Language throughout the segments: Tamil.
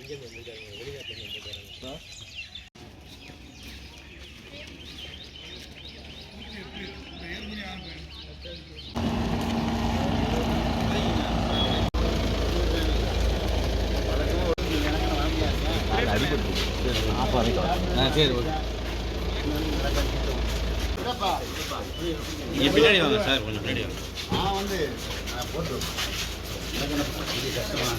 சரி ஓகே நீங்கள் பின்னாடி வாங்க சார், கொஞ்சம் பின்னாடி வாங்க. நான் வந்து போட்டு கஷ்டமா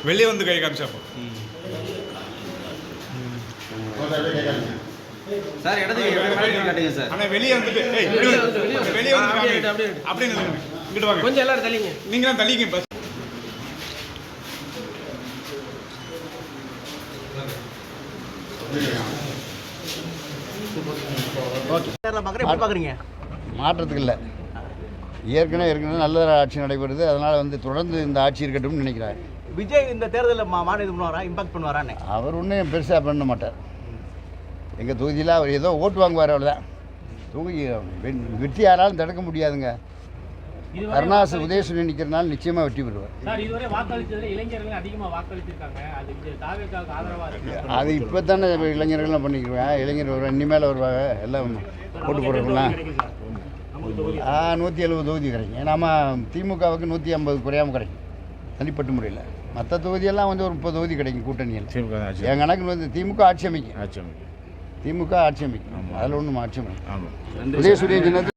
வெளியே வந்து கை காமிச்சாப்போ சார் இடத்துக்கு காட்டுங்க சார். ஆனால் வெளியே வந்துட்டு வெளியே வந்து அப்படின்னு இங்கிட்டு வாங்க, கொஞ்சம் எல்லாரும் தள்ளிங்க. நீங்களாம் தள்ளிங்க பஸ். மாற்றத்துக்கு இல்லை, ஏற்கனவே நல்ல ஆட்சி நடைபெறுது. அதனால் வந்து தொடர்ந்து இந்த ஆட்சி இருக்கட்டும்னு நினைக்கிறார். விஜய் இந்த தேர்தலில் மாநில இது பண்ணுவாரா, இம்பாக்ட் பண்ணுவாரான்னு? அவர் ஒன்றும் பெருசாக பண்ண மாட்டார். எங்கள் தொகுதியில் அவர் ஏதோ ஓட்டு வாங்குவார், அவ்வளோதான். தொகுதி வெற்றி யாராலும் தடுக்க முடியாதுங்க. கருணாசு உதயசூரியன் நிற்கிறனால நிச்சயமாக வெற்றி பெறுவார். அது இப்போ தானே இளைஞர்கள்லாம் பண்ணிக்குவேன். இளைஞர் வருவாங்க, இனிமேல் வருவாங்க, எல்லாம் ஓட்டு போடுறவங்களாம். 170 தொகுதி கிடைக்கும். நம்ம திமுகவுக்கு 150 குறையாமல் கிடைக்கும் தனிப்பட்ட முறையில். மற்ற தொகுதியெல்லாம் வந்து ஒரு 30 தொகுதி கிடைக்கும் கூட்டணியில். என் கணக்கு வந்து திமுக ஆட்சி அமைக்கும். திமுக ஆட்சி அமைக்கும், அதில் ஒன்றும் ஆட்சி அமைக்கும். உதயசூரியன் சின்னத்தில்